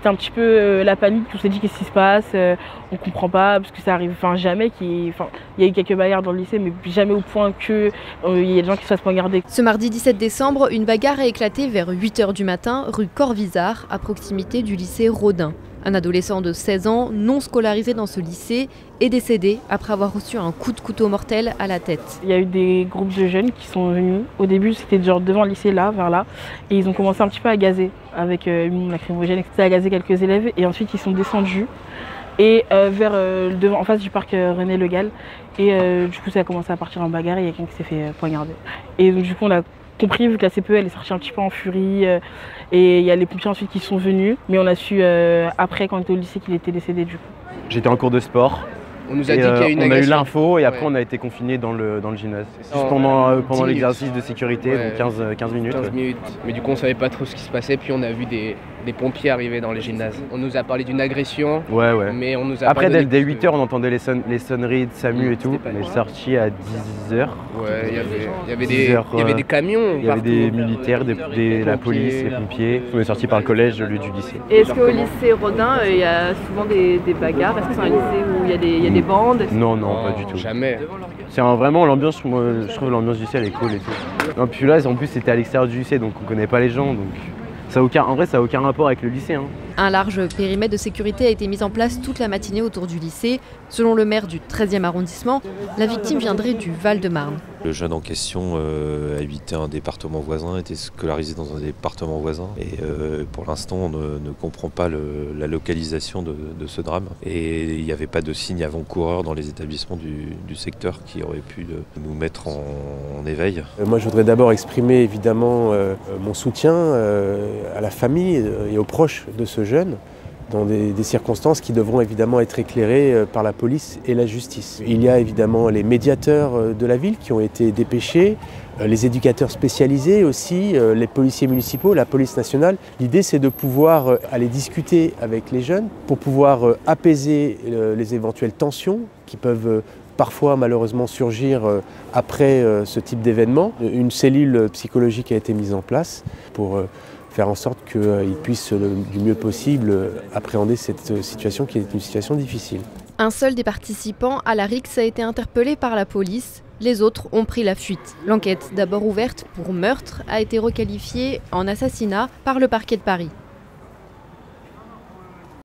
c'était un petit peu la panique. On s'est dit qu'est-ce qui se passe, on comprend pas parce que ça arrive jamais. Il y a eu quelques bagarres dans le lycée, mais jamais au point que il y ait des gens qui se fassent poignarder. Ce mardi 17 décembre, une bagarre a éclaté vers 8 h du matin, rue Corvisart, à proximité du lycée Rodin. Un adolescent de 16 ans, non scolarisé dans ce lycée, est décédé après avoir reçu un coup de couteau mortel à la tête. Il y a eu des groupes de jeunes qui sont venus. Au début, c'était genre devant le lycée, là, vers là. Et ils ont commencé un petit peu à gazer avec une lacrymogène, etc. à gazer quelques élèves. Et ensuite, ils sont descendus et vers devant, en face du parc René Le Gall. Et du coup, ça a commencé à partir en bagarre et il y a quelqu'un qui s'est fait poignarder. Et donc, du coup, on a compris, vu que la CPE elle est sortie un petit peu en furie, et il y a les pompiers ensuite qui sont venus, mais on a su après, quand on était au lycée, qu'il était décédé du coup. J'étais en cours de sport. On nous a dit qu'il y a eu une agression. On a eu l'info et après on a été confinés dans le gymnase. Juste pendant l'exercice de sécurité, ouais, donc 15 minutes. 15 minutes. Mais du coup on savait pas trop ce qui se passait, puis on a vu des pompiers arriver dans les gymnases. On nous a parlé d'une agression, ouais. Mais on nous a après pas dès 8 h on entendait les sonneries de SAMU et tout. On est sorti à 10 h. Ouais, il y avait des camions. Il y avait des militaires, la police, les pompiers. On est sorti par le collège, le lieu du lycée. Et est-ce qu'au lycée Rodin, il y a souvent des bagarres? Est-ce que c'est un lycée où il y a des bandes? Non, pas du tout. Jamais. C'est vraiment l'ambiance, moi je trouve l'ambiance du lycée elle est cool et tout. Non, puis là en plus c'était à l'extérieur du lycée donc on connaît pas les gens donc en vrai ça n'a aucun rapport avec le lycée. Un large périmètre de sécurité a été mis en place toute la matinée autour du lycée. Selon le maire du 13e arrondissement, la victime viendrait du Val-de-Marne. Le jeune en question habitait un département voisin, était scolarisé dans un département voisin. Et pour l'instant, on ne comprend pas la localisation de ce drame. Et il n'y avait pas de signe avant-coureur dans les établissements du secteur qui aurait pu nous mettre en éveil. Moi, je voudrais d'abord exprimer évidemment mon soutien à la famille et aux proches de ce jeune, dans des circonstances qui devront évidemment être éclairées par la police et la justice. Il y a évidemment les médiateurs de la ville qui ont été dépêchés, les éducateurs spécialisés aussi, les policiers municipaux, la police nationale. L'idée c'est de pouvoir aller discuter avec les jeunes pour pouvoir apaiser les éventuelles tensions qui peuvent parfois malheureusement surgir après ce type d'événement. Une cellule psychologique a été mise en place pour faire en sorte qu'ils puissent du mieux possible appréhender cette situation qui est une situation difficile. Un seul des participants à la rixe a été interpellé par la police. Les autres ont pris la fuite. L'enquête, d'abord ouverte pour meurtre, a été requalifiée en assassinat par le parquet de Paris.